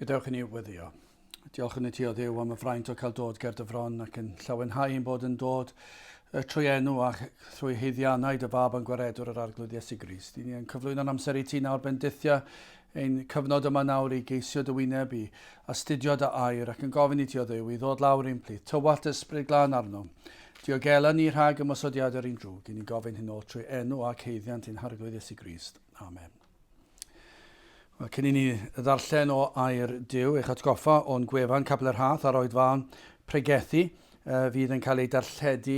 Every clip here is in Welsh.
Gadewch i ni weddio. Diolch yn y ti o Dduw am y fraint o cael dod ger dy fron ac yn llawenhau yn bod yn dod trwy enw a thrwy heiddiannau dy fab yn gwaredwr yr arglwydd Iesu Grist. I ni yn cyflwyno'n amser i ti nawr bendithia ein cyfnod yma nawr i geisio dy wyneb i astudio dy air ac yn gofyn i ti o Dduw i ddod lawr i'n plith. Tywallt ysbryd glân arno. Diogela ni rhag ymosodiadau'r un drwg. I ni gofyn hyn o trwy enw ac heiddiant i'n arglwydd Iesu Grist. Amen. Wel, cyn i ni ddarllen o air Duw, eich atgoffa o'n gwefan Nghapel yr Rhath ar oed fan pregethu fydd yn cael ei darlledu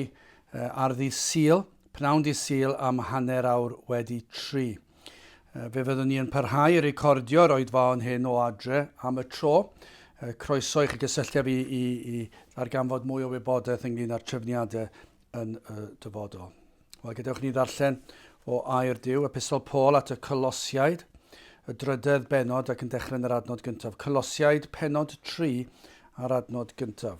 ar ddydd Sul, pnawn dydd Sul am hanner awr wedi 3. Fe fyddwn ni yn parhau i recordio'r oed fan hyn o adre am y tro. Croeso i'ch gysylltu fi i ddarganfod mwy o wybodaeth ynglyn â'r trefniadau yn dyfodol. Wel, gadewch ni ddarllen o air Duw, epistol Paul at y Colosiaid, y drydedd benod ac yn dechrau yn yr adnod gyntaf. Colosiaid penod 3 ar adnod gyntaf.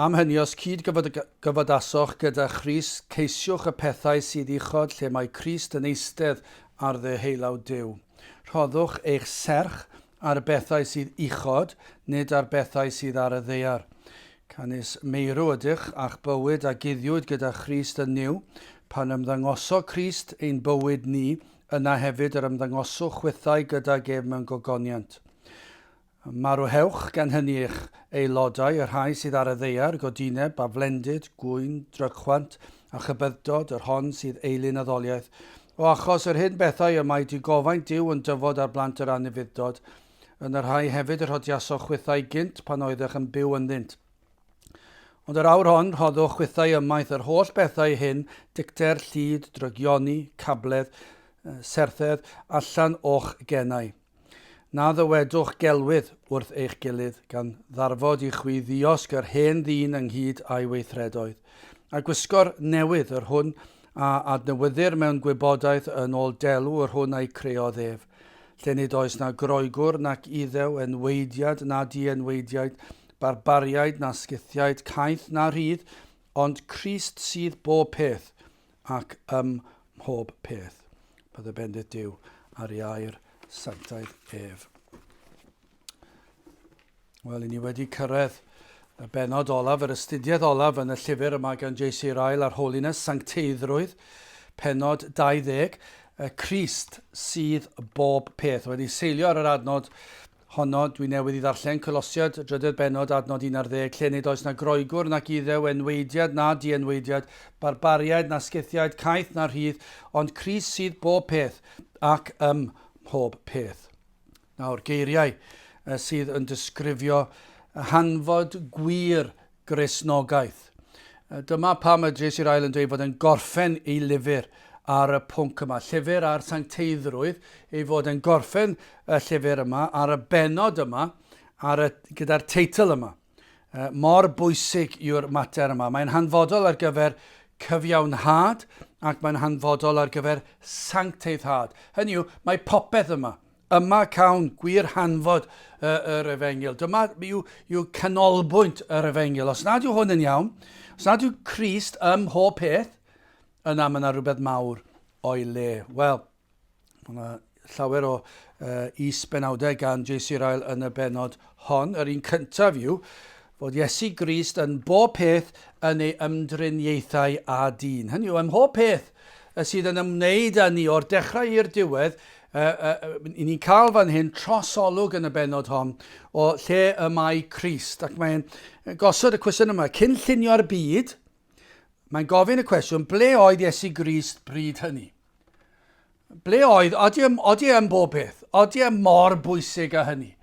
Am hynny, os cyd gyfadasoch gyda Crist, ceisiwch y pethau sydd uchod lle mae Crist yn eistedd ar ddeheulawd Duw. Rhoddwch eich serch ar bethau sydd uchod, nid ar bethau sydd ar y ddaear. Canis meirw ydych a'ch bywyd a guddiwyd gyda Crist yn niw, pan ymddangoso Crist ein bywyd ni, yna hefyd yr ymddangoswch chwythau gyda gef mewn gogoniant. Marwhewch gan hynny eich aelodau, y rhai sydd ar y ddaear, godineb, aflendid, gwyn, drychwant a chybyddod, yr hon sydd eilyn addoliaeth. O achos yr hyn bethau y mae digofaint Duw yn dyfod ar blant yr anufuddod, yn yr rhai hefyd yr hodiasoch chwythau gynt pan oeddech yn byw ynddynt. Ond yr awr hon rhoddwch chwythau ymaith yr holl bethau hyn, dicter, llyd, drygioni, cabledd, serthedd, allan o'ch gennau. Na ddywedwch gelwydd wrth eich gilydd, gan ddarfod i chwi ddiosg yr hen ddyn ynghyd a'i weithredoedd. A gwisgo'r newydd yr hwn a adnewyddir mewn gwybodaeth yn ôl delw yr hwn a'i creodd ef. Lle nid oes na groegwr nac iddew, enweidiad na di-enweidiad, barbariaid na sgithiaid, caeth na rhydd, ond Crist sydd bob peth ac mhob peth. Bydd y bendith Duw ar ei air sanctaidd ef. Wel, i ni wedi cyrraedd y benod olaf, yr astudiaeth olaf yn y llyfr yma gan J.C. Ryle ar Holiness, Sancteiddrwydd, penod 20, Crist sydd bob peth. Wedi seilio ar yr adnod honno, dwi newydd i ddarllen Colosiad, drydydd benod, adnod 11, lle nid oes na groegwr nac iddew, enweidiad na di-enweidiad, barbariaid na sgithiaid, caeth na rhydd, ond Crist sydd bob peth ac mhob peth. Nawr, geiriau sydd yn disgrifio hanfod gwir Gristnogaeth. Dyma pam y J.C. Ryle yn dweud fod yn gorffen ei lyfr ar y pwnc yma. Llyfr ar Sancteiddrwydd ei fod yn gorffen y llyfr yma ar y benod yma gyda'r teitl yma. Mor bwysig yw'r mater yma. Mae'n hanfodol ar gyfer cyfiawnhad ac mae'n hanfodol ar gyfer sancteiddhad. Hynny yw, mae popeth yma. Yma cawn gwir hanfod yr Efengyl. Dyma yw canolbwynt yr Efengyl. Os nad yw hwn yn iawn, os nad yw Crist mhob peth, yna mae yna rhywbeth mawr o'i le. Wel, mae llawer o is-benawdau gan J.C. Ryle yn y benod hon. Yr un cyntaf yw fod Iesu Grist yn bob peth yn ei ymdriniaethau a dyn. Hynny yw, mhob peth sydd yn ymwneud â ni o'r dechrau i'r diwedd, i ni'n cael fan hyn trosolwg yn y benod hon o lle y mae Crist. Ac mae'n gosod y cwestiwn yma, cyn llunio'r byd, mae'n gofyn y cwestiwn, ble oedd Iesu Grist bryd hynny? Ble oedd, odi am bob peth? Odi am mor bwysig â hynny?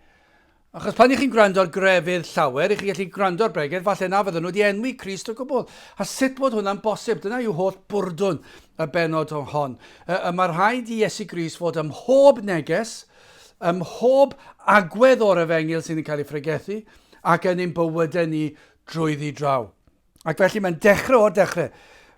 Achos pan chi'n gwrando ar grefydd llawer, chi'n gallu gwrando ar bregeth, falle na fydden nhw wedi enwi Crist o gwbl. A sut bod hwnna'n bosib? Dyna yw holl bwrdwn y benod o hon. Mae rhaid i Iesu Grist fod ym mhob neges, ym mhob agwedd o'r Efengyl sydd yn cael ei phregethu, ac yn ein bywydau ni drwyddi draw. Ac felly mae'n dechrau o'r dechrau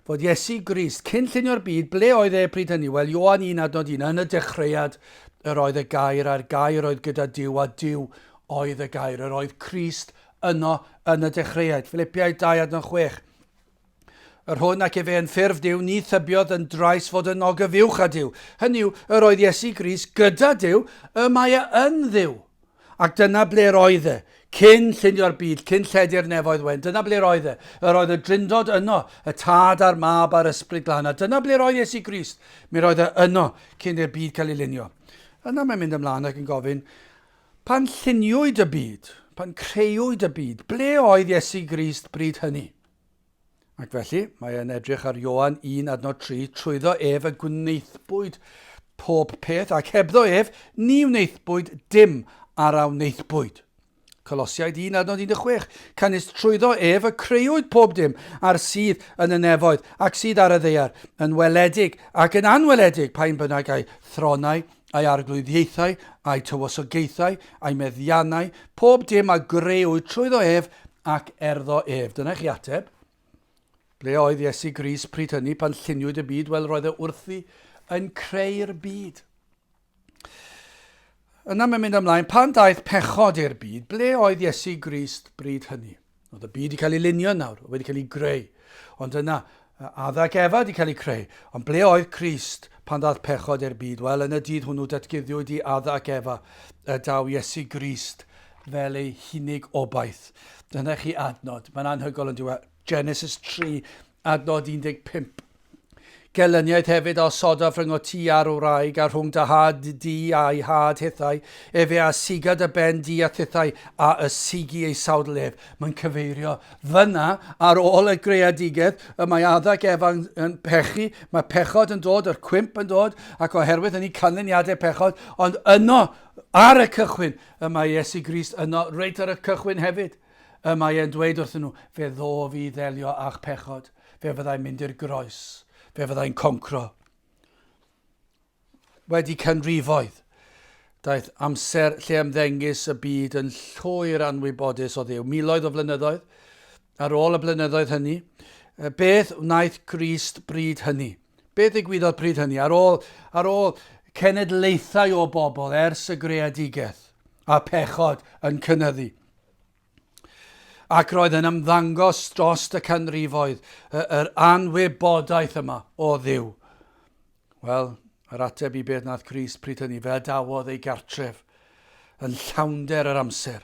fod Iesu Grist, cyn llunio'r byd, ble oedd e pryd hynny? Wel, Ioan 1:1, yn y dechreuad, yr oedd y gair, a'r gair oedd gyda Duw, a Duw oedd y gair, yr oedd Crist yno yn y dechreuad. Filipiaid 2:6. Yr hwn ac efe yn ffurf Duw, ni thybiodd yn drais fod yn ogofywch â Duw. Hynny yw, yr oedd Iesu Grist gyda Duw, y mae yn Dduw. Ac dyna ble roedd e, cyn llunio'r byd, cyn lledu'r nefoedd wen. Dyna ble roedd e. Yr oedd y drindod yno, y tad a'r mab a'r ysbryd glân. A dyna ble roedd Iesu Grist. Mi roedd e yno cyn i'r byd cael ei lunio. Yna mae'n mynd ymlaen ac yn gofyn, pan lluniwyd y byd, pan creuwyd y byd, ble oedd Iesu Grist bryd hynny? Ac felly, mae e'n edrych ar Ioan 1:3, trwyddo ef y gwneithbwyd pob peth, ac hebddo ef, ni wneithbwyd dim ar a wneithbwyd. Colosiaid 1:16, canys trwyddo ef y creuwyd pob dim ar sydd yn y nefoedd ac sydd ar y ddeiar, yn weledig ac yn anweledig, pa'n bynnag ai thronau, ai arglwyddiaethau, ai tywysogaethau, ai meddiannau, pob dim a greuwyd trwyddo ef ac erddo ef. Dyna chi ateb. Ble oedd Iesu Grist pryd hynny pan lluniwyd y byd? Wel, roedd e wrthi yn creu'r byd. Yna mae'n mynd ymlaen, pan daeth pechod i'r byd, ble oedd Iesu Grist bryd hynny? Oedd y byd wedi cael ei lunio nawr, wedi cael ei greu. Ond yna, Adda ac Efa wedi cael ei creu. Ond ble oedd Crist pan daeth pechod i'r byd? Wel, yn y dydd hwnnw datguddiwyd i Adda ac Efa, daw Iesu Grist fel ei hunig obaith. Dyna chi adnod. Mae'n anhygoel yn diwedd. Genesis 3, adnod 15. Gelyniaeth hefyd o sodoff rhwng o ti ar wraig a rhwng dy had di a'i had hithau, efe a sigad y ben di a thithau a y sigi ei sawdlef. Mae'n cyfeirio fyna ar ôl y greadigaeth, y mae Adda ac Efa yn pechu, mae pechod yn dod, yr cwymp yn dod, ac oherwydd yn ei canlyniadau pechod, ond yno, ar y cychwyn, y mae Iesu Grist yno, reit ar y cychwyn hefyd. Mae e'n dweud wrthyn nhw, fe ddo fi ddelio a'ch pechod, fe fyddai'n mynd i'r groes, fe fyddai'n concro. Wedi canrifoedd, daeth amser lle ymddengys y byd yn llwyr anwybodus o Dduw. Miloedd o flynyddoedd, ar ôl y blynyddoedd hynny, beth wnaeth Crist bryd hynny? Beth ddigwyddodd bryd hynny? Ar ôl cenedlaethau o bobl ers y greadigaeth a pechod yn cynyddu. Ac roedd yn ymddangos dros y canrifoedd yr anwybodaeth yma o Dduw. Wel, yr ateb i beth nath Crist pryd hynny, fe dawodd ei gartref yn llawnder yr amser.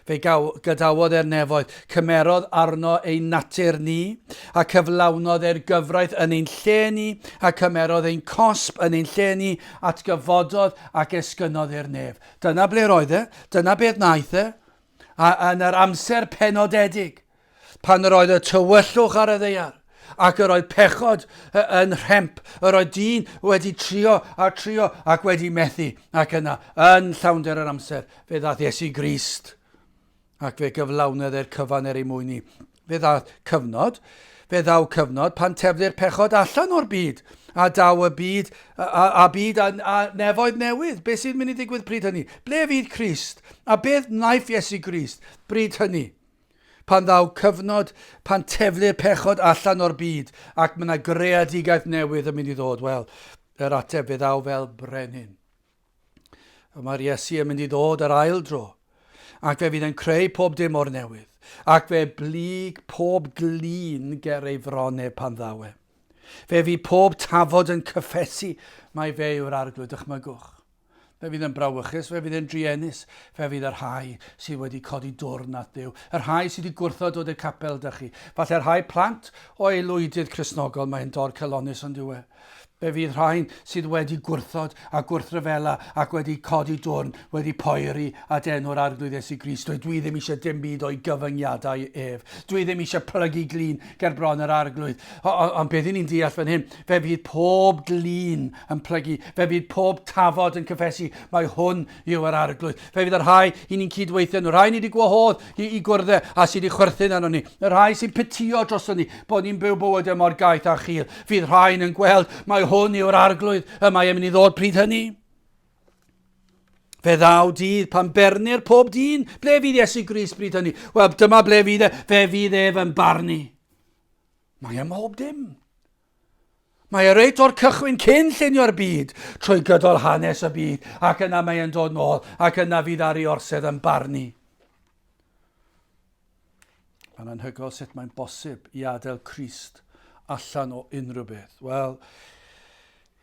Fe gadawodd e'r nefoedd, cymerodd arno ein natur ni, a cyflawnodd e'r gyfraith yn ein lle ni, a cymerodd ein cosb yn ein lle ni, atgyfododd ac esgynodd e'r nef. Dyna ble roedd e, dyna beth naeth e. A yn yr amser penodedig, pan yr oedd y tywyllwch ar y ddeiar, ac yr oedd pechod yn rhemp, yr oedd dyn wedi trio ac wedi methu, ac yna, yn llawnder yr amser, fe ddath Iesu Grist, ac fe gyflawnodd e'r cyfan er ei mwyn ni. Fe ddaw cyfnod pan teflu'r pechod allan o'r byd, a daw y byd, a nefoedd newydd. Beth sy'n mynd i ddigwydd bryd hynny? Ble fydd Crist? A beth wnaeth Iesu Grist bryd hynny? Pan ddaw cyfnod, pan teflu'r pechod allan o'r byd, ac mae yna greadigaeth newydd yn mynd i ddod. Wel, yr ateb fe ddaw fel brenin. Mae'r Iesu yn mynd i ddod yr ail dro, ac fe fydd yn creu pob dim o'r newydd, ac fe blyg pob glin ger ei fronau pan ddaw e. Fe fydd pob tafod yn cyffesu, mae fe yw'r arglwydd, dychmygwch. Fe fydd yn brawychus, fe fydd yn drienus, fe fydd yr rhai sydd wedi codi dwrn at Dduw. Yr rhai sydd wedi gwrthod dod i'r capel dych chi. Falle'r rhai plant o aelwydydd Cristnogol, mae'n dod cylonus yn diwedd. Fe fydd rhain sydd wedi gwrthod a gwrthryfela ac wedi codi dwrn, wedi poeri at enw'r arglwydd Iesu Grist. Dwi ddim eisiau dim byd o'i gyfyngiadau ef. Dwi ddim eisiau plygu glin ger bron yr arglwydd. Ond beth ni'n deall fan hyn, fe fydd pob glin yn plygu. Fe fydd pob tafod yn cyffesu. Mae hwn yw'r arglwydd. Fe fydd yr rhai i ni'n cydweithio nhw. Rhai ni wedi gwahodd i gwrddau a sydd wedi chwerthin arno ni. Yr rhai sy'n pitio dros ni bod ni'n byw bywyd mor gaeth a chil. Fydd rhain yn gweld mae hwn yw'r arglwydd, y mae e'n mynd i ddod pryd hynny. Fe ddaw dydd pan bernir pob dyn. Ble fydd Iesu Grist pryd hynny? Wel, dyma ble fydd e. Fe fydd ef yn barnu. Mae e'n mob dim. Mae e reit o'r cychwyn cyn llunio'r byd, trwy gydol hanes y byd, ac yna mae e'n dod nôl, ac yna fydd ar ei orsedd yn barnu. Mae'n anhygoel sut mae'n bosib i adael Crist allan o unrhyw beth. Wel,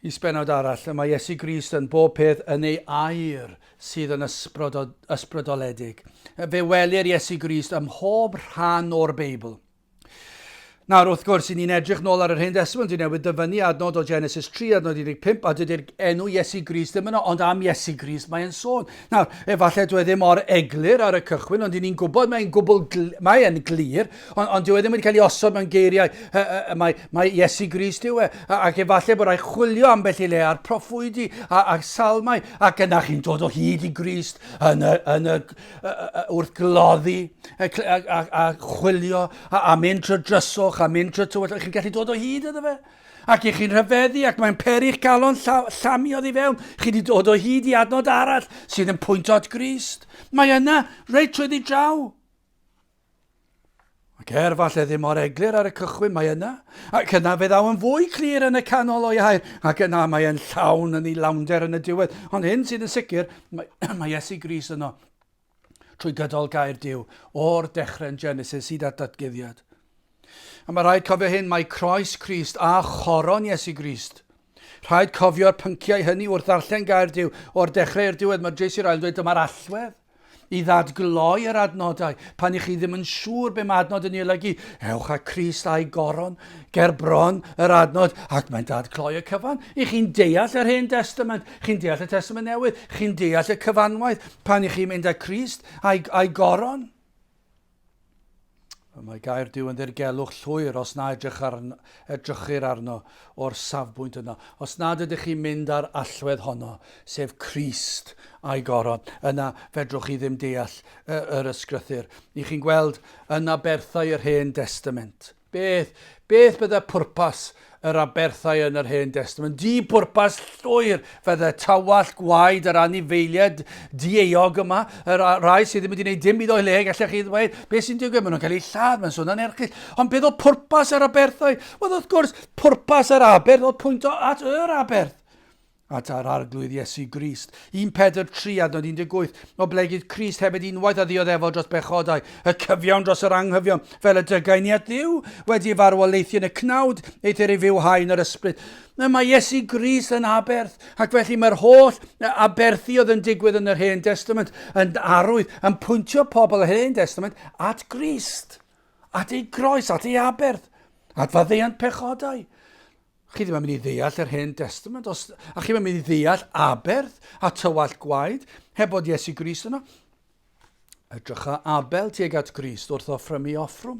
I sbenod arall, mae Iesu Grist yn bob peth yn ei air sydd yn ysbrydoledig. Fe welir Iesu Grist ym mhob rhan o'r Beibl. Nawr, wrth gwrs, ni'n edrych nôl ar yr Hen Testament, ni'n newid dyfynu adnod o Genesis 3, adnod 15, a dydy'r enw Iesu Grist ddim yno, ond am Iesu Grist mae'n sôn. Nawr, efallai dwi ddim mor eglur ar y cychwyn, ond ni'n gwybod mae'n glir, ond dwi ddim wedi cael ei osod mewn geiriau, mae Iesu Grist yw e, ac efallai bod rhaid chwilio ambell i le ar proffwydi a salmau, ac yna chi'n dod o hyd i Grist wrth gloddi a chwilio a mynd trwy dryswch, a mynd trwy tywell, chi'n gallu dod o hyd iddo fe. Ac chi'n rhyfeddu, ac mae'n perich galon llamiodd i fewn. Chi wedi dod o hyd i adnod arall sydd yn pwynt at Grist. Mae yna reit trwy draw. Ac falle ddim mor eglur ar y cychwyn, mae yna. Ac yna fe ddaw yn fwy clir yn y canol o'i hair. Ac yna mae'n llawn yn ei lawnder yn y diwedd. Ond hyn sydd yn sicr, mae Iesu Grist yno trwy gydol gair Duw o'r dechrau'n Genesis hyd at datguddiad. A mae rhaid cofio hyn, mae croes Crist a choron Iesu Grist. Rhaid cofio'r pynciau hynny wrth ddarllen gair Duw o'r dechrau i'r diwedd. Mae Iesu'r ail dweud dyma'r allwedd i ddadgloi yr adnodau. Pan i chi ddim yn siŵr be mae adnod yn ei olygu, ewch â Crist a'i goron, ger bron yr adnod, ac mae'n dadgloi y cyfan. I chi'n deall yr Hen Testament, chi'n deall y Testament Newydd, chi'n deall y cyfanwaith, pan i chi'n mynd â Crist a'i goron. Mae gair Duw yn ddirgelwch llwyr os na edrychir arno o'r safbwynt yno. Os nad ydych chi'n mynd ar allwedd honno, sef Crist a'i goron, yna fedrwch chi ddim deall yr ysgrythyr. I chi'n gweld yna berthau yr Hen Testament. Beth bydde pwrpas yr aberthau yn yr Hen Testament? Di pwrpas llwyr fydde tawall gwaed yr anifeiliaid dieog yma, yr rai sydd ddim wedi gwneud dim iddo le, gallech chi ddweud, beth sy'n digwydd? Maen nhw'n cael ei lladd, mae'n sôn yn erchill. Ond beth oedd pwrpas yr aberthau? Wel, wrth gwrs, pwrpas yr aberth oedd pwynt at yr aberth. At ar arglwydd Iesu Grist. 1 Pedr 3 adnod 18. O blegyd Crist hefyd unwaith a ddioddefol dros bechodau, y cyfiawn dros yr anghyfiawn, fel y dygain i at Dduw, wedi farwolaethu yn y cnawd, eithir ei fywhau yn yr ysbryd. Mae Iesu Grist yn aberth, ac felly mae'r holl aberthu oedd yn digwydd yn yr Hen Testament yn arwydd, yn pwyntio pobl y Hen Testament at Grist, at ei groes, at ei aberth, at faddeuant pechodau. Chi ddim yn mynd i ddeall yr Hen Testament, a chi ddim yn mynd i ddeall aberth a tywall gwaed, heb bod Iesu Grist yno. Edrycha Abel tuag at Grist wrth offrymu offrwm.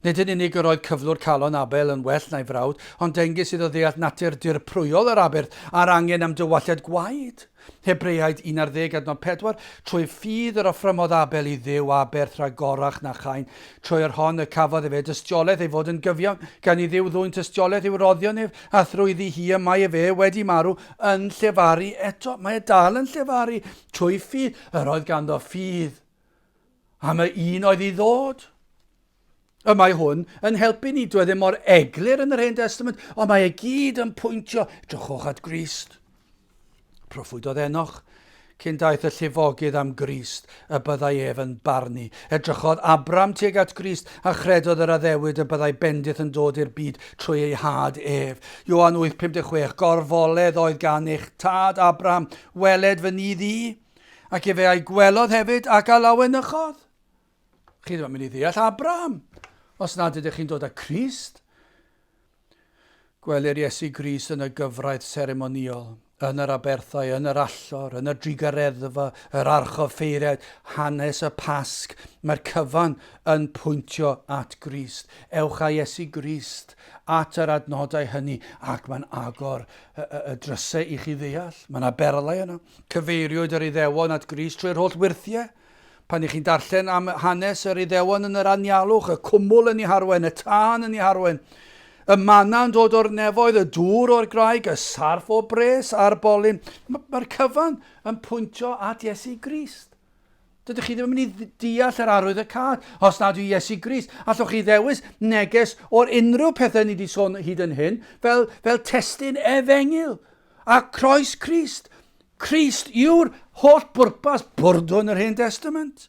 Nid yn unig yr oedd cyflwr calon Abel yn well na'i frawd, ond dengys iddo ddeall natur dirprwyol yr aberth a'r angen am dywalliad gwaed. Hebreaid 11 adnod 4, trwy ffydd yr offrymodd Abel i Dduw aberth rhagorach na Chain, trwy yr hon y cafodd fe dystiolaeth ei fod yn gyfiawn, gan i Dduw ddwy'n dystiolaeth i'w roddion ef, a thrwyddi hi y mae e fe wedi marw yn llefaru eto. Mae e dal yn llefaru trwy ffydd, yr oedd ganddo ffydd. A mae un oedd i ddod. Y mae hwn yn helpu ni, dwi ddim mor eglur yn yr Hen Testament, ond mae e gyd yn pwyntio, drychwch at Grist. Proffwydodd Enoch, cyn daeth y llifogydd am Grist, y byddai ef yn barnu. Edrychodd Abram tuag at Grist, a chredodd yr addewid y byddai bendith yn dod i'r byd trwy ei had ef. Ioan 8:56, gorfoledd oedd gan eich tad Abram, weled fy ni ddi, ac efe ei gwelodd hefyd ac a lawenychodd. Chi ddim yn mynd i ddeall Abram. Os nad ydych chi'n dod â Crist, gwelir Iesu Grist yn y gyfraith seremoniol, yn yr aberthau, yn yr allor, yn y drigareddfa, yr archoffeiriad, hanes y Pasg. Mae'r cyfan yn pwyntio at Grist. Ewch â Iesu Grist at yr adnodau hynny, ac mae'n agor y drysau i chi ddeall. Mae'n aberlau yno. Cyfeiriwyd yr Iddewon at Grist trwy'r holl wirthiau. Pan i chi'n darllen am hanes yr Iddewon yn yr anialwch, y cwmwl yn ei harwen, y tân yn ei harwen, y manna'n dod o'r nefoedd, y dŵr o'r graig, y sarf o bres a'r bolyn. Mae'r cyfan yn pwyntio at Iesu Grist. Dydych chi ddim yn mynd i deall yr arwydd y cad os nad yw Iesu Grist. Allwch chi ddewis neges o'r unrhyw pethau ni wedi sôn hyd yn hyn fel testun Efengyl a croes Crist. Crist yw'r holl bwrpas bwrdwn yr Hen Testament.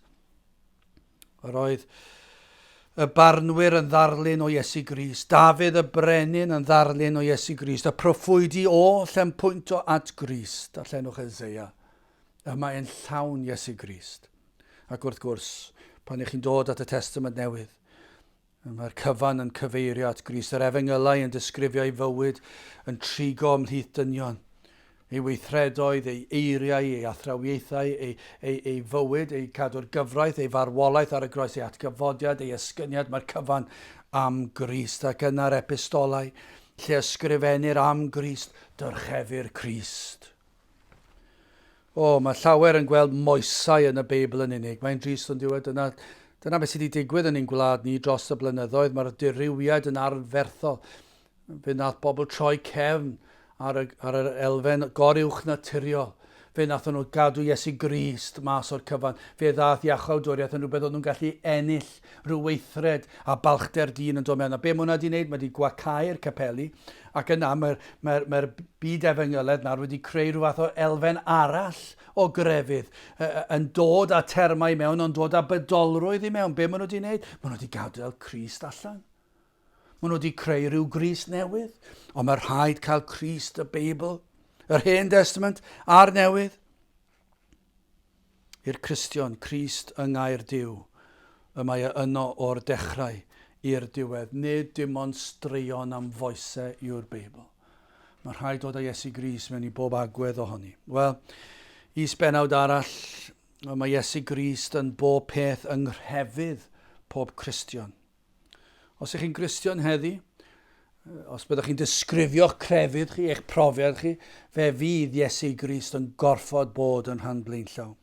Yr oedd y barnwyr yn ddarlun o Iesu Grist, Dafydd y brenin yn ddarlun o Iesu Grist, y proffwydi o lle'n pwynt o at Grist, a llenwch Eseia. Yma e'n llawn Iesu Grist. Ac wrth gwrs, pan ych chi'n dod at y Testament Newydd, mae'r cyfan yn cyfeirio at Grist. Yr Efengylau yn disgrifio ei fywyd yn trigo ymhlith dynion. Ei weithredoedd, ei eiriau, ei athrawiaethau, ei fywyd, ei cadw'r gyfraith, ei farwolaeth ar y groes, ei atgyfodiad, ei esgyniad. Mae'r cyfan am Grist. Ac yna'r epistolau lle ysgrifennir am Grist, dyrchefur Crist. Mae llawer yn gweld moesau yn y Beibl yn unig. Mae'n drist yn diwedd. Dyna beth sydd wedi digwydd yn ein gwlad ni dros y blynyddoedd. Mae'r dirywiad yn arferthol. Fe nath bobl troi cefn ar yr elfen goruwch naturiol. Fe nath nhw gadw Iesu Grist mas o'r cyfan. Fe ddath iachawdwriaeth yn rhywbeth o'n nhw'n gallu ennill rhyw weithred a balchder dyn yn dod mewn. A be mae hwnna wedi wneud? Mae wedi gwacau'r capeli. Ac yna mae'r byd efengyledd nawr wedi creu rhyw fath o elfen arall o grefydd yn dod â termau mewn, ond dod â bydolrwydd i mewn. Be maen nhw wedi wneud? Maen nhw wedi gadael Crist allan. Maen nhw wedi creu rhyw Grist newydd. Ond mae'r rhaid cael Crist y Beibl, yr Hen Testament a'r Newydd. I'r Cristion, Crist yng Ngair Duw. Y mae yno o'r dechrau i'r diwedd. Nid dim ond straeon am foesau yw'r Beibl. Mae'r rhaid dod â Iesu Grist mewn i bob agwedd ohoni. Wel, is-benawd arall, mae Iesu Grist yn bob peth yng nghrefydd pob Cristion. Os ych chi'n Cristion heddi, os byddwch chi'n disgrifio'ch crefydd chi, eich profiad chi, fe fydd Iesu Grist yn gorfod bod yn rhan blaenllaw.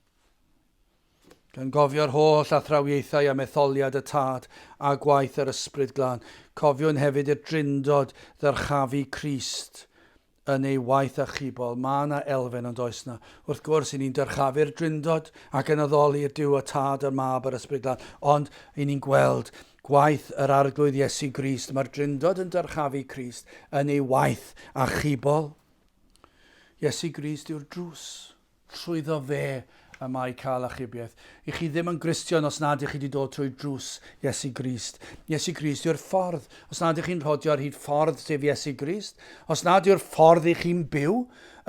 Gan gofio'r holl athrawiaethau a metholiad y tad a gwaith yr ysbryd glân, cofiwn hefyd i'r drindod ddyrchafu Crist yn ei waith achubol. Mae yna elfen ond oes na. Wrth gwrs, i ni'n dyrchafu'r drindod ac yn addoli'r Duw y tad, y mab yr ysbryd glân, ond i ni'n gweld gwaith yr arglwydd Iesu Grist. Mae'r drindod yn dyrchafu Crist yn ei waith achubol. Iesu Grist yw'r drws. Trwyddo fe y mae cael achubiaeth. I chi ddim yn Gristion os nad ych chi wedi dod trwy drws Iesu Grist. Iesu Grist yw'r ffordd. Os nad ych chi'n rhodio ar hyd ffordd sef Iesu Grist. Os nad yw'r ffordd i chi'n byw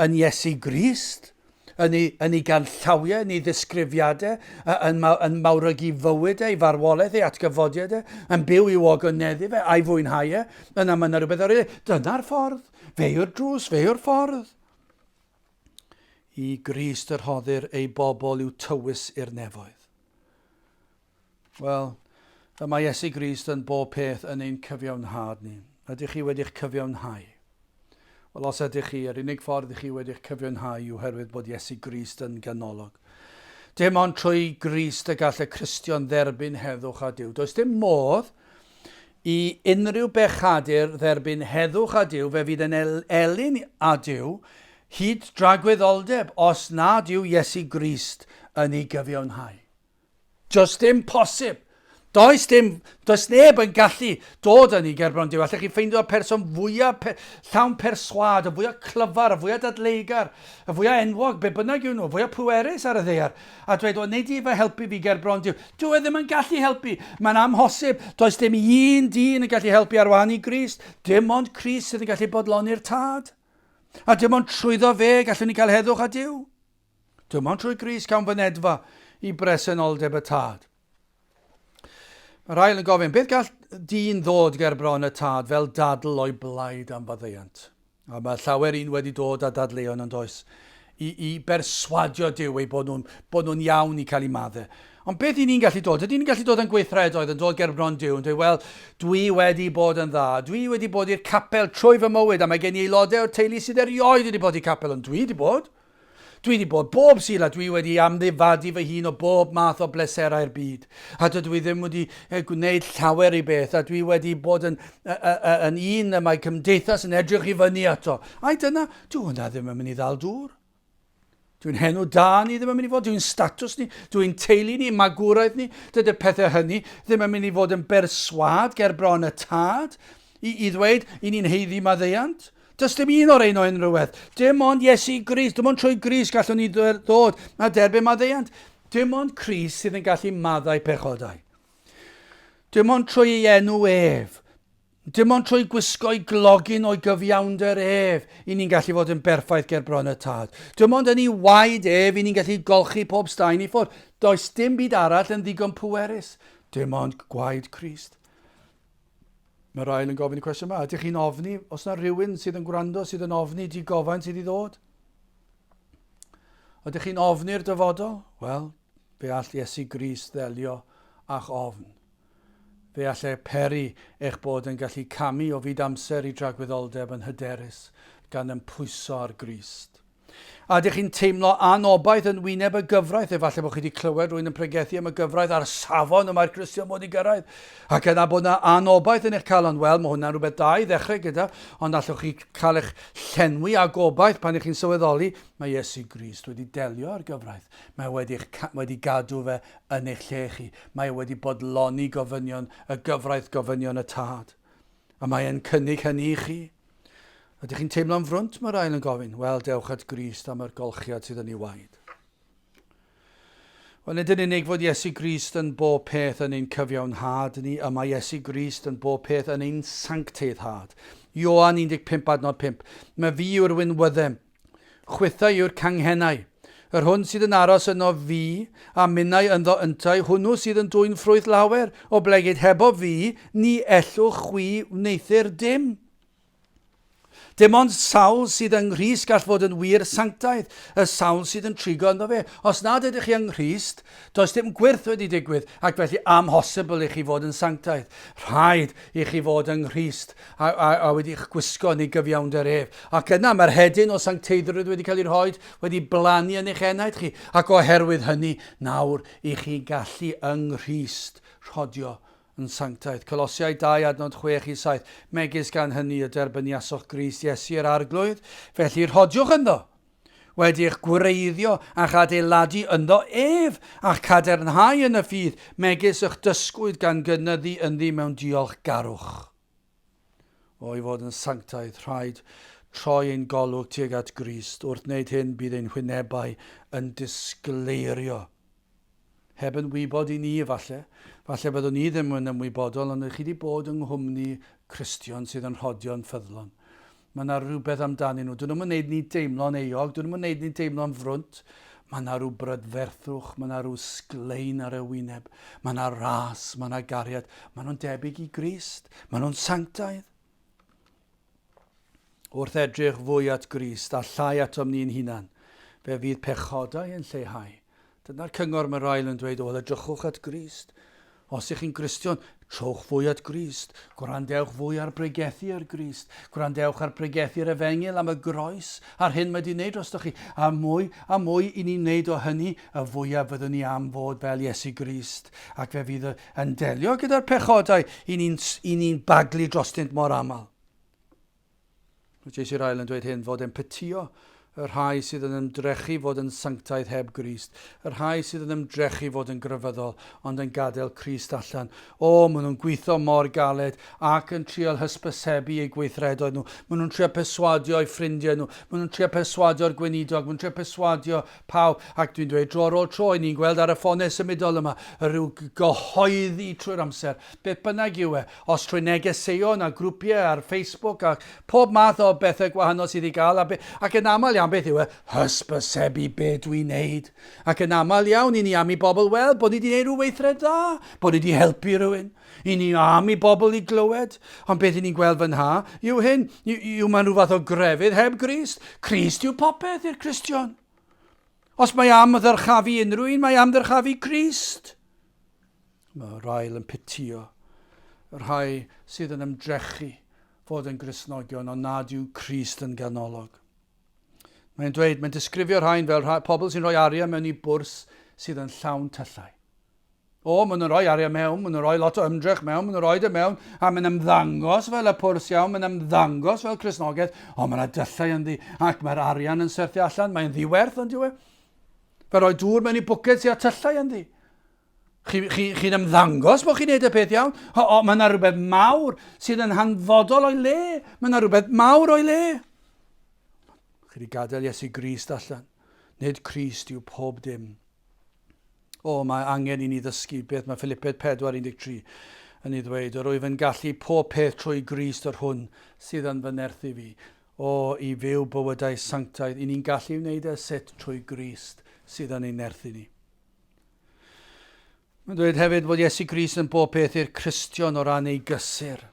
yn Iesu Grist, yn ei ganllawiau, yn ei ddisgrifiadau, yn mawrygu fywydau, ei farwolaeth, ei atgyfodiadau, yn byw i ogoneddu fe, a'i fwynhau e, yna mae yna rhywbeth ar ei. Dyna'r ffordd. Fe yw'r drws, fe yw'r ffordd. I Grist yr hoddir ei bobl yw tywys i'r nefoedd. Wel, mae Iesu Grist yn bob peth yn ein cyfiawnhad ni. Ydych chi wedi'ch cyfiawnhau? Wel, os ydych chi, yr unig ffordd i chi wedi'ch cyfiawnhau yw herwydd bod Iesu Grist yn ganolog. Dim ond trwy Grist y gall y Cristion dderbyn heddwch a Duw. Does dim modd i unrhyw bechadur dderbyn heddwch a Duw fe fydd yn elyn a Duw hyd dragwyddoldeb os nad yw Iesu Grist yn ei gyfiawnhau. Just dim posib. Does neb yn gallu dod yn ei gerbron Duw. Allech chi ffeindio'r person fwyaf llawn perswad, y fwyaf clyfar, y fwyaf dadleigar, y fwyaf enwog, be bynnag yw nhw, fwyaf pwerus ar y ddaear. A dweud, nid i fe helpu fi gerbron Duw. Dyw e ddim yn gallu helpu. Mae'n amhosib. Does dim un dyn yn gallu helpu ar wahân i Grist. Dim ond Crist sydd yn gallu bodloni'r tad. A dim ond trwyddo fe gallwn ni cael heddwch a Duw. Dim ond trwy Grist cawn fynedfa i bresenoldeb y tad. Mae'r ail yn gofyn, beth gall dyn ddod gerbron y tad fel dadl o'i blaid am faddeuant? A mae llawer un wedi dod â dadleuon yn does i berswadio Duw ei bod nhw'n iawn i cael ei maddau. Ond beth i ni'n gallu dod? Ydy ni'n gallu dod yn gweithredoedd yn dod gerbron Duw yn dweud, wel, dwi wedi bod yn dda, dwi wedi bod i'r capel trwy fy mywyd, a mae gen i aelodau o'r teulu sydd erioed wedi bod i'r capel, ond dwi wedi bod. Dwi wedi bod bob syl a dwi wedi amddifadu fy hun o bob math o bleserau'r byd. A dwi ddim wedi gwneud llawer i beth, a dwi wedi bod yn un y mae cymdeithas yn edrych i fyny ato. A dyna, dwi'n ddim yn mynd i ddal dŵr. Dwi'n henw da ni ddim yn mynd i fod, dwi'n statws ni, dwi'n teulu ni, magwraeth ni, dydy'r pethau hynny ddim yn mynd i fod yn berswad gerbron y tad i ddweud i ni'n heiddi maddeuant. Does dim un o'r ein o unrhywedd. Dim ond Iesu Grist, dim ond trwy Grist gallwn ni ddod a derbyn maddeuant. Dim ond Crist sydd yn gallu maddau pechodau. Dim ond trwy ei enw ef. Dim ond trwy gwisgo'i glogin o'i gyfiawnder ef i ni'n gallu fod yn berffaith ger bron y tad. Dim ond yn ei waed ef i ni'n gallu golchi pob stein i ffwrdd. Does dim byd arall yn ddigon pwerus. Dim ond gwaed Crist. Mae'r ail yn gofyn y cwestiwn yma. Ydych chi'n ofni, os yna rhywun sydd yn gwrando, sydd yn ofni di gofyn sydd i ddod? Ydych chi'n ofni'r dyfodol? Wel, fe all Iesu Grist ddelio a'ch ofn. Fe allai peri eich bod yn gallu camu o fyd amser i dragwyddoldeb yn hyderus gan pwyso ar Grist. A ydych chi'n teimlo anobaith yn wyneb y gyfraith, efallai bod chi wedi clywed rwy'n yn pregethu am y gyfraith ar safon y mae'r Cristion mod i gyrraedd. Ac yna bod yna anobaith yn eich calon. Wel, mae hwnna'n rhywbeth da i ddechrau gyda, ond allwch chi cael eich llenwi a gobaith pan ych chi'n sylweddoli, mae Iesu Grist wedi delio ar gyfraith. Mae wedi gadw fe yn eich lle chi. Mae wedi bodloni gofynion, y gyfraith gofynion y tad. A mae e'n cynnig hynny i chi. Ydych chi'n teimlo'n frwnt, mae'r ail yn gofyn? Wel, dewch at Grist am yr golchiad sydd yn ei waed. Wel, nid yn unig fod Iesu Grist yn bob peth yn ein cyfiawnhad ni, y mae Iesu Grist yn bob peth yn ein sancteiddhad. Ioan 15:5. Mae fi yw'r wynwyddem, chwythau yw'r canghennau. Yr hwn sydd yn aros yno fi a minnau ynddo yntau, hwnnw sydd yn dwy'n ffrwyth lawer, o blegyd hebo fi, ni ellwch chwi wneithir dim. Dim ond sawl sydd yng Nghrist gall fod yn wir sanctaidd, y sawl sydd yn trigo ynddo fe. Os nad ydych chi yng Nghrist, does dim gwirth wedi digwydd, ac felly amhosibl i chi fod yn sanctaidd. Rhaid i chi fod yng Nghrist a wedi'ch gwisgo yn ei gyfiawnder ef. Ac yna mae'r hedyn o sancteiddrwydd wedi cael ei rhoi, wedi blannu yn eich enaid chi. Ac oherwydd hynny, nawr i chi gallu yng Nghrist rhodio yn sanctaidd. Colosiau 2:6-7. Megis gan hynny y derbyniasoch Grist Iesu yr arglwydd, felly rhodiwch ynddo. Wedi'ch gwreiddio a'ch adeiladu ynddo ef, a'ch cadarnhau yn y ffydd, megis eich dysgwyd gan gynyddu ynddi mewn diolchgarwch. O i fod yn sanctaidd, rhaid troi ein golwg tuag at Grist. Wrth wneud hyn, bydd ein hwynebau yn disgleirio. Heb yn wybod i ni efallai. Falle byddwn ni ddim yn ymwybodol, ond chi wedi bod yng nghwmni Cristion sydd yn rhodio'n ffyddlon. Mae yna rhywbeth amdanyn nhw. Dyn nhw'n gwneud ni deimlo'n eog, dyn nhw'n gwneud ni deimlo'n frwnt. Mae yna rhyw brydferthwch, mae yna rhyw sglein ar y wyneb. Mae yna ras, mae yna gariad. Mae nhw'n debyg i Grist. Mae nhw'n sanctaidd. Wrth edrych fwy at Grist a llai atom ni'n hunan, fe fydd pechodau yn lleihau. Dyna'r cyngor mae'r ail yn dweud, o, edrychwch at Grist. Os ych chi'n Gristion, trowch fwy at Grist. Gwrandewch fwy ar bregethu ar Grist. Gwrandewch ar bregethu'r Efengyl am y groes, a'r hyn mae wedi wneud drostoch chi. A mwy i ni'n wneud o hynny, y fwyaf fyddwn ni am fod fel Iesu Grist. Ac fe fydd yn delio gyda'r pechodau i ni'n baglu drostynt mor aml. Jesu'r ail yn dweud hyn, fod e'n petio y rhai sydd yn ymdrechu fod yn sanctaidd heb Grist, y rhai sydd yn ymdrechu fod yn grefyddol, ond yn gadael Crist allan. O, maen nhw'n gweithio mor galed ac yn trial hysbysebu eu gweithredoedd nhw. Maen nhw'n trio perswadio eu ffrindiau nhw. Maen nhw'n trio perswadio'r gweinidog. Maen nhw'n trio perswadio pawb. Ac dwi'n dweud dro ar ôl tro, ni'n gweld ar y ffonau symudol yma, rhyw gyhoeddi trwy'r amser. Beth bynnag yw e, os trwy negeseuon a grwpiau ar Facebook a pob math o bethau gwahanol sydd i gael. Ac yn aml iawn beth yw e, hysbysebu be dwi'n neud. Ac yn aml iawn i ni am i bobl weld bod ni wedi gwneud rhyw weithred dda, bod ni wedi helpu rhywun. I ni am i bobl i glywed. Ond beth i ni'n gweld fy nha yw hyn, yw ma'n rhyw fath o grefydd heb Grist. Crist yw popeth i'r Cristion. Os mae am ddyrchafu unrhyw un, mae am ddyrchafu Crist. Mae'r ail yn pitio. Yr rhai sydd yn ymdrechu fod yn Gristnogion, ond nad yw Crist yn ganolog. Mae'n dweud, mae'n disgrifio'r rhain fel pobl sy'n rhoi arian mewn i bwrs sydd yn llawn tyllau. O, maen nhw'n rhoi arian mewn, maen nhw'n rhoi lot o ymdrech mewn, maen nhw'n rhoi dy mewn, a maen ymddangos fel y pwrs iawn, maen ymddangos fel Cristnogaeth, o, maen nhw dyllau ynddi, ac mae'r arian yn syrthio allan, mae'n ddiwerth yn diwedd. Fe rhoi dŵr mewn i bwced sy'n tyllau ynddi. Chi'n ymddangos bod chi'n neud y peth iawn, o, mae yna rhywbeth mawr sydd yn hanfodol o'i le, mae yna rhywbeth mawr o'i le. Chi wedi gadael Iesu Grist allan. Nid Crist yw pob dim. O, mae angen i ni ddysgu beth mae Philipped 4:13 yn ei ddweud, yr wyf yn gallu pob peth trwy Crist yr hwn sydd yn fy nerthu fi, o i fyw bywydau sanctaidd. I ni'n gallu wneud y sut trwy Crist sydd yn ei nerthu ni. Mae'n dweud hefyd fod Iesu Grist yn bob peth i'r Cristion o ran ei gysur.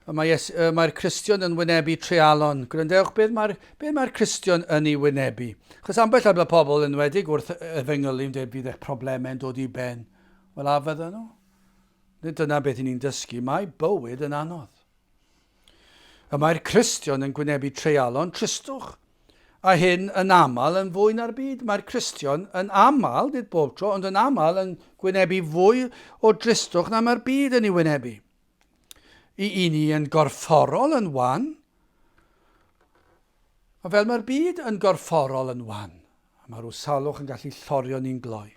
Mae'r Cristion yn wynebu treialon. Gwrandewch, beth mae'r Cristion yn ei wynebu? Chos ambell y pobl yn wedig wrth Efengyl yn dweud bydd eich problemau'n dod i ben. Wel, a fydden nhw? Dyna beth ni'n dysgu. Mae bywyd yn anodd. Mae'r Cristion yn gwynebu treialon tristwch. A hyn yn aml yn fwy na'r byd. Mae'r Cristion yn aml, nid bob tro, ond yn aml yn gwynebu fwy o dristwch na mae'r byd yn ei wynebu. I ni yn gorfforol yn wan, a fel mae'r byd yn gorfforol yn wan. Mae rhyw salwch yn gallu llorio ni'n gloi.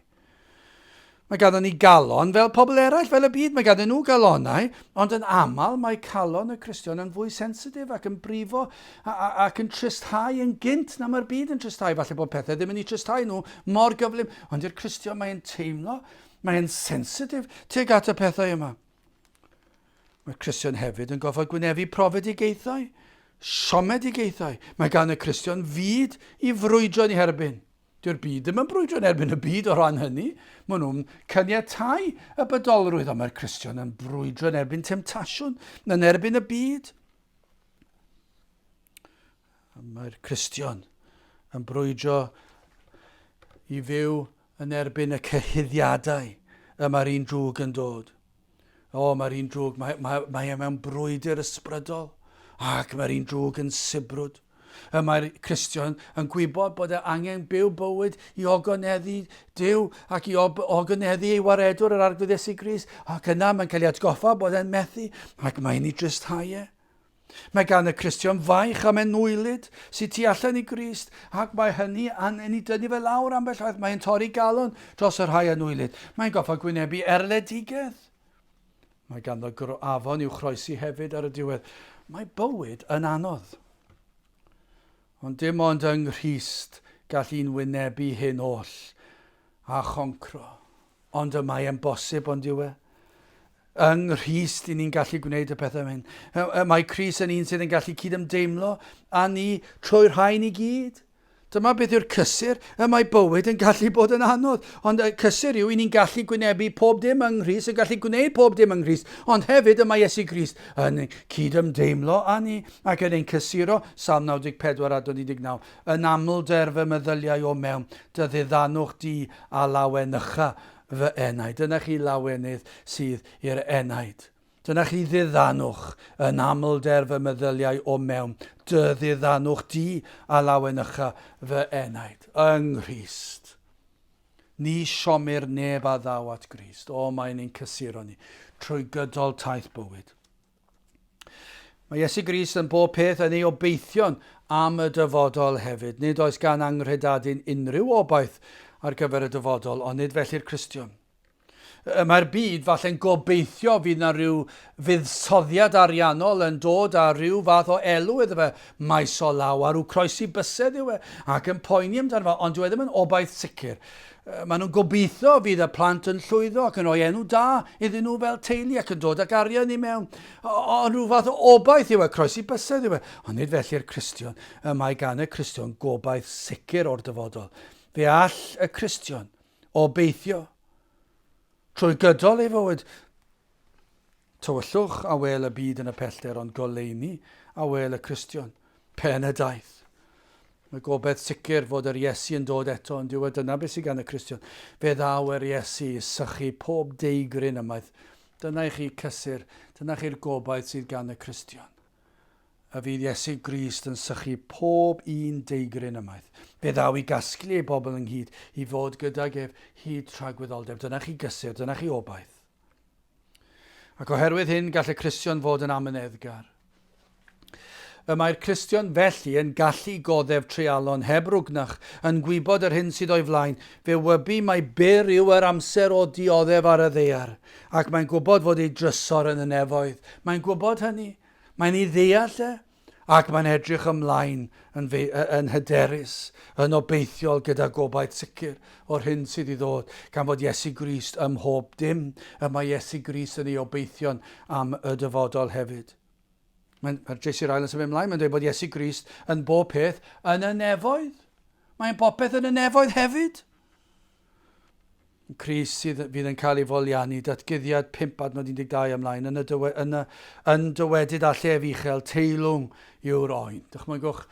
Mae ganddo ni galon fel pobl eraill, fel y byd. Mae ganddo nhw galonau, ond yn aml mae calon y Cristion yn fwy sensitif ac yn brifo ac yn tristau yn gynt na mae'r byd yn tristau. Falle bod pethau ddim yn ei tristau nhw mor gyflym, ond i'r Cristion mae'n teimlo, mae'n sensitif tuag at y pethau yma. Mae'r Cristion hefyd yn goffod gwynebu profedigaethau, siomedigaethau. Mae gan y Cristion fyd i frwydro ni herbyn. Dyw'r byd ddim yn brwydro yn erbyn y byd o ran hynny. Maen nhw'n caniatáu y bydolrwydd, ond mae'r Cristion yn brwydro yn erbyn temtasiwn, yn erbyn y byd. Mae'r Cristion yn brwydro i fyw yn erbyn y cyhyddiadau y mae'r un drwg yn dod. Mae'r un drwg, mae mewn brwydr ysbrydol, ac mae'r un drwg yn sibrwd. Mae'r Cristion yn gwybod bod e angen byw bywyd i ogoneddu Duw ac i ogoneddu ei waredwr yr arglwydd Iesu Grist, ac yna mae'n cael ei atgoffa bod e'n methu ac mae'n ei dristau e. Mae gan y Cristion faich am enwylyd sydd tu allan i Grist, ac mae hynny yn ei dynnu fe lawr ambell waith. Mae'n torri galon dros yr rhai enwylyd. Mae'n goffa gwynebu erledigedd. Mae ganddo afon i'w chroesi hefyd ar y diwedd. Mae bywyd yn anodd. Ond dim ond yng Nghryst gall i'n wynebu hyn oll a choncro. Ond y mae e'n bosib ond yw e. Yng Nghryst i ni'n gallu gwneud y pethau hyn. Mae Crist yn un sydd yn gallu cydymdeimlo a ni trwy'r rhain i gyd. Dyma beth yw'r cysur, mae bywyd yn gallu bod yn anodd. Ond y cysur yw, i ni'n gallu gwynebu pob dim yng Nghryst, yn gallu gwneud pob dim yng Nghryst. Ond hefyd y mae Iesu Grist yn cydymdeimlo â ni, ac yn ein cysuro, Psalm 94 a 29, yn aml derf y meddyliau o mewn, dy ddiddannwch di a lawenycha fy enaid. Dyna chi lawenydd sydd i'r enaid. Dyna chi ddiddannwch yn aml derf y meddyliau o mewn. Dy ddiddannwch di a lawenycha fy enaid. Yng Nghryst. Ni siomir neb a ddaw at Grist. Mae'n ein cysuro ni trwy gydol taith bywyd. Mae Iesu Grist yn bob peth yn ei obeithion am y dyfodol hefyd. Nid oes gan anghredadu'n unrhyw obaith ar gyfer y dyfodol, ond nid felly'r Cristion. Mae'r byd falle'n gobeithio fydd yna rhyw fuddsoddiad ariannol yn dod â rhyw fath o elw iddo fe maes o law a rhyw croesi bysedd yw e ac yn poeni amdano fe, ond dyw e ddim yn obaith sicr. Maen nhw'n gobeithio fydd y plant yn llwyddo ac yn rhoi enw da iddyn nhw fel teulu ac yn dod ag arian i mewn. Ond rhyw fath o obaith yw e, croesi bysedd yw e. Ond nid felly'r Cristion, mae gan y Cristion gobaith sicr o'r dyfodol. Fe all y Cristion obeithio trwy gydol ei fywyd. Tywyllwch a wel y byd yn y pellter, ond goleini a wel y Cristion. Pen y daeth. Mae gobeith sicr fod yr Iesu yn dod eto, ond dyw e dyna beth sydd gan y Cristion. Fe ddaw yr Iesu i sychu pob deigryn ymaith. Dyna i chi cysur, dyna chi'r gobaith sydd gan y Cristion. A fydd Iesu Grist yn sychu pob un deigryn ymaith. Fe ddaw i gasglu ei bobl ynghyd i fod gydag ef hyd tragwyddoldeb. Dyna chi gysur, dyna chi obaith. Ac oherwydd hyn gall y Cristion fod yn amyneddgar. Mae'r Cristion felly yn gallu goddef treialon heb rwgnach, yn gwybod yr hyn sydd o'i flaen. Fe wybu mae byr yw yr amser o dioddef ar y ddaear, ac mae'n gwybod fod ei drysor yn y nefoedd. Mae'n gwybod hynny. Mae'n ei ddeall Ac mae'n edrych ymlaen yn hyderus, yn obeithiol gyda gobaith sicr o'r hyn sydd i ddod, gan fod Iesu Grist ym mhob dim, y mae Iesu Grist yn ei obeithion am y dyfodol hefyd. Mae'r Iesu'r ail yn symud ymlaen, mae'n dweud bod Iesu Grist yn bob peth yn y nefoedd. Mae'n popeth yn y nefoedd hefyd. Crist sydd fydd yn cael ei foliannu, datgyddiad 5:12 ymlaen, yn dywedyd a llef uchel, teilwng yw'r oen. Dychmygwch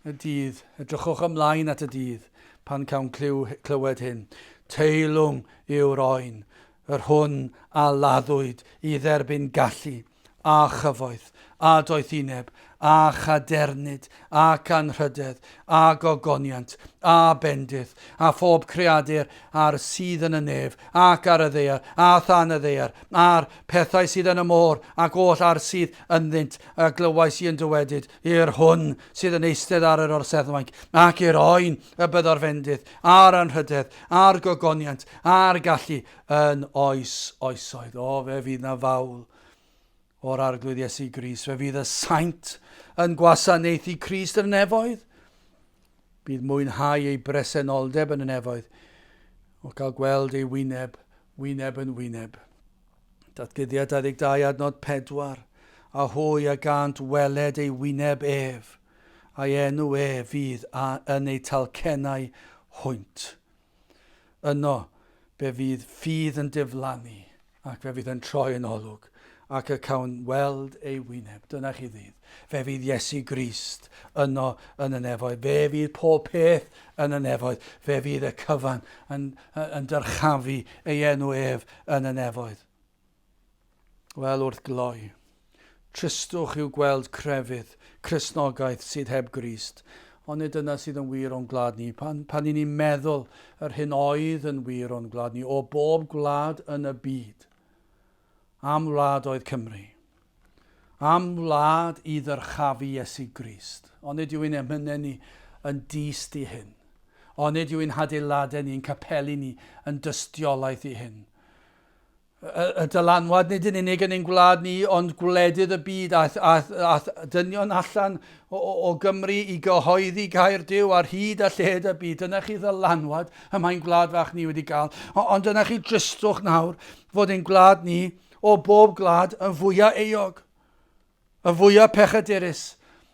y dydd, edrychwch ymlaen at y dydd pan cawn clywed hyn. Teilwng yw'r oen, yr hwn a laddwyd i dderbyn gallu, a chyfoeth, a doethineb, a chadernid, ac anrhydedd, a gogoniant, a bendith, a phob creadur a'r sydd yn y nef, ac ar y ddaear, a than y ddaear, a'r pethau sydd yn y môr, ac oll ar sydd ynddynt, a glywais i yn dywedyd, i'r hwn sydd yn eistedd ar yr orseddwaink, ac i'r oen y byddor fendith, a'r anrhydedd, a'r gogoniant, a'r gallu yn oes oesoedd. O, fe fydd na fawl o'r arglwydd Iesu Grist. Fe fydd y saint yn gwasanaethu Crist yn y nefoedd. Bydd mwynhau ei bresenoldeb yn y nefoedd o cael gweld ei wyneb yn wyneb. Datgyddiad 22:4. A hwy a gant weled ei wyneb ef, a'i enw fydd yn ei talcennau hwynt. Yno be fydd yn diflannu ac fe fydd yn troi yn olwg ac y cawn weld ei wyneb. Dyna chi ddydd. Fe fydd Iesu Grist yno yn y nefoedd. Fe fydd pob peth yn y nefoedd. Fe fydd y cyfan yn dyrchafu ei enw yn y nefoedd. Wel, wrth gloi, tristwch i'w gweld crefydd, Cristnogaeth sydd heb Grist. Ond nid yna sydd yn wir o'n gwlad ni. Pan i ni'n meddwl yr hyn oedd yn wir o'n gwlad ni, o bob gwlad yn y byd, am wlad oedd Cymru. Am wlad i ddyrchafu Iesu Grist. Ond nid yw ein emynau ni yn dyst i hyn. Ond nid yw ein hadeiladau ni, ein capeli ni yn dystiolaeth i hyn. Y dylanwad nid yn unig yn ein gwlad ni, ond gwledydd y byd a dynion allan o Gymru i gyhoeddi gair Duw ar hyd a lled y byd. Dyna chi ddylanwad y mae'n gwlad fach ni wedi cael. Ond dyna chi dristwch nawr fod ein gwlad ni o bob gwlad yn fwyaf eog, yn fwyaf pechadurus,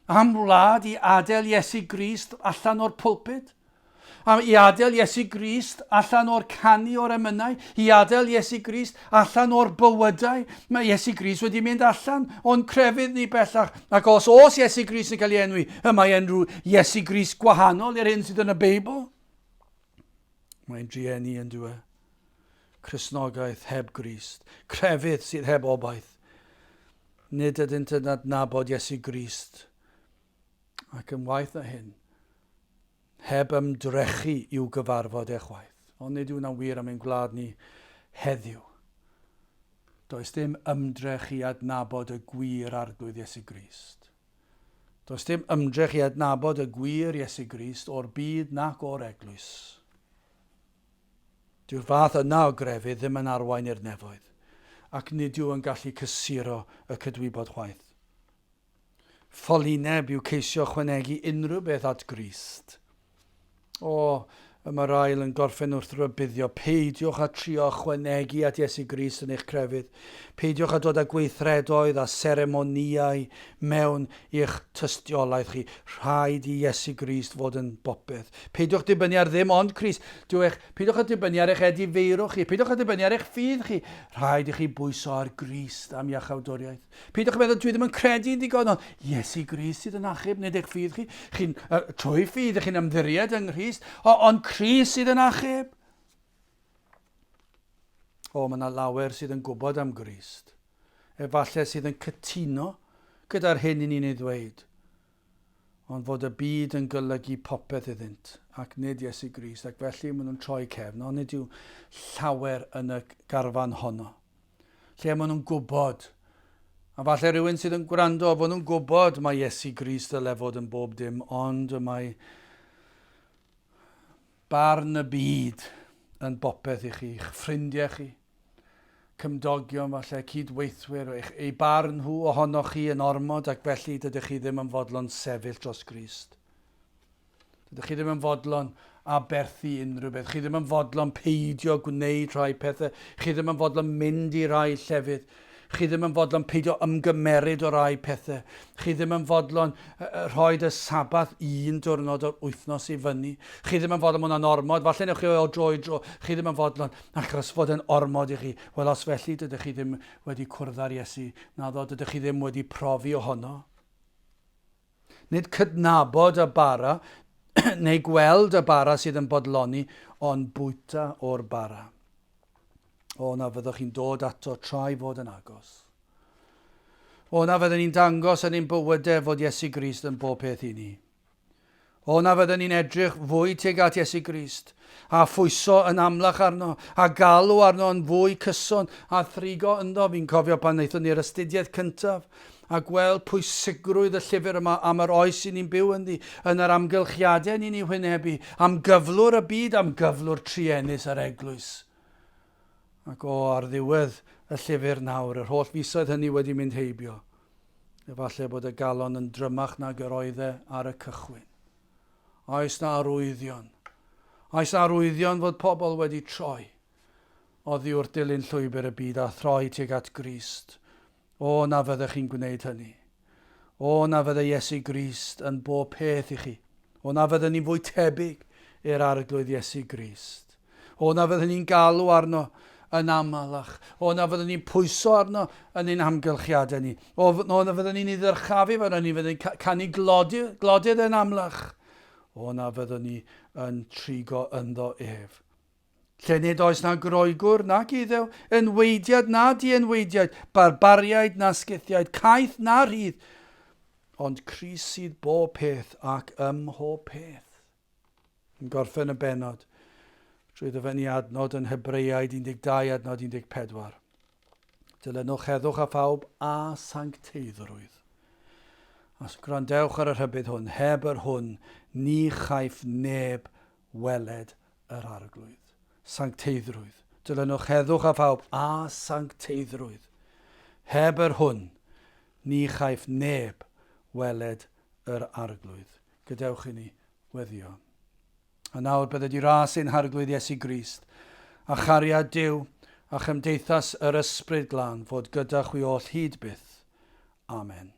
am wlad i adael Iesu Grist allan o'r pwlpid, am i adael Iesu Grist allan o'r canu o'r emynau, i adael Iesu Grist allan o'r bywydau. Mae Iesu Grist wedi mynd allan o'n crefydd ni bellach, ac os Iesu Grist yn cael ei enwi, mae enw Iesu Grist gwahanol i'r hyn sydd yn y Beibl. Mae'n drueni yn dweud. Cristnogaeth heb Grist, crefydd sydd heb obaith. Nid ydynt yn adnabod Iesu Grist. Ac yn waith na hyn, heb ymdrechu i'w gyfarfod eich waith. Ond nid yw'n wir am ein gwlad ni heddiw. Does dim ymdrech i adnabod y gwir arglwydd Iesu Grist. Does dim ymdrech i adnabod y gwir Iesu Grist o'r byd nac o'r eglwys. Dyw'r fath yna o grefydd ddim yn arwain i'r nefoedd, ac nid yw yn gallu cysuro y cydwybod chwaith. Ffolineb yw ceisio chwanegu unrhyw beth at Grist. Mae'r ail yn gorffen wrth rybuddio. Peidiwch a trio chwanegu at Iesu Grist yn eich crefydd. Peidiwch a dod â gweithredoedd a seremoniau mewn i'ch tystiolaeth chi. Rhaid i Iesu Grist fod yn bopeth. Peidiwch dibynnu ar ddim ond Crist. Peidiwch a dibynnu ar eich edifeirwch chi. Peidiwch a dibynnu ar eich ffydd chi. Rhaid i chi bwyso ar Grist am iachawdwriaeth. Peidiwch a meddwl dwi ddim yn credu'n digon, ond Iesu Grist sydd yn achub, nid eich ffydd chi. Chi'n trwy ffydd, chi'n ymddiried yng Nghrist, ond Crist sydd yn achub. Mae yna lawer sydd yn gwybod am Grist. Efallai sydd yn cytuno gyda'r hyn i ni'n ei ddweud. Ond fod y byd yn golygu popeth iddynt, ac nid Iesu Grist, ac felly maen nhw'n troi cefn, ond nid yw llawer yn y garfan honno. Lle maen nhw'n gwybod, a falle rhywun sydd yn gwrando, fod nhw'n gwybod mae Iesu Grist y lefod yn bob dim, ond mae barn y byd yn bopeth i chi, eich ffrindiau chi, cymdogion, falle cydweithwyr, ei barn nhw ohonoch chi yn ormod ac felly dydych chi ddim yn fodlon sefyll dros Crist. Dydych chi ddim yn fodlon aberthu unrhyw beth. Chi ddim yn fodlon peidio gwneud rhai pethau. Chi ddim yn fodlon mynd i rai llefydd. Chi ddim yn fodlon peidio ymgymeryd o rai pethau. Chi ddim yn fodlon rhoi y sabath un diwrnod o'r wythnos i fyny. Chi ddim yn fodlon mwyn yn ormod. Falle newch chi o dro i dro. Chi ddim yn fodlon achos fod yn ormod i chi. Wel, os felly dydych chi ddim wedi cwrdd ar Iesu. Naddo, dydych chi ddim wedi profi ohono. Nid cydnabod y bara, neu gweld y bara sydd yn bodloni, ond bwyta o'r bara. O na fyddwch chi'n dod ato trai fod yn agos. O na fyddwn ni'n dangos yn ein bywydau fod Iesu Grist yn bob peth i ni. O na fyddwn ni'n edrych fwy tuag at Iesu Grist, a phwyso yn amlach arno, a galw arno yn fwy cyson, a thrigo ynddo. Fi'n cofio pan wnaethon ni'r astudiaeth cyntaf, a gweld pwysigrwydd y llyfr yma am yr oes i ni'n byw ynddi, yn yr amgylchiadau ni'n ei wynebu, am gyflwr y byd, am gyflwr triennus yr eglwys. Ac ar ddiwedd y llyfr nawr, yr holl fisoedd hynny wedi mynd heibio. Efallai bod y galon yn drymach nag yr oedd ar y cychwyn. Oes na arwyddion. Oes na arwyddion fod pobl wedi troi oddi wrth dilyn llwybr y byd a throi tuag at Grist. O na fyddech chi'n gwneud hynny. O na fydde Iesu Grist yn bob peth i chi. O na fydde ni'n fwy tebyg i'r arglwydd Iesu Grist. O na fydde ni'n galw arno yn amalach. O na fyddwn ni'n pwyso arno yn ein amgylchiadau ni. O na fyddwn ni'n ei ddyrchafu fan ni, fyddwn ni'n canu glodydd yn amlach. O na fyddwn ni yn trigo ynddo ef. Lle nid oes na groegwr nac iddew, enweidiad na di-enweidiad, barbariaid na sgithiaid, caeth na rhydd, ond Crist sydd bob peth ac ym mhob peth. Yn gorffen y benod, trwy ddyfynu adnod yn Hebreaid 12 adnod 14. Dilynwch heddwch a phawb a sancteiddrwydd. Os gwrandewch ar y rhybydd hwn, heb yr hwn, ni chaiff neb weled yr arglwydd. Sancteiddrwydd. Dilynwch heddwch a phawb a sancteiddrwydd. Heb yr hwn, ni chaiff neb weled yr arglwydd. Gadewch i ni weddio. A nawr bydde di ras ein harglwydd Iesu Grist, a chariad Duw, a chymdeithas yr ysbryd glân fod gyda chwi oll hyd byth. Amen.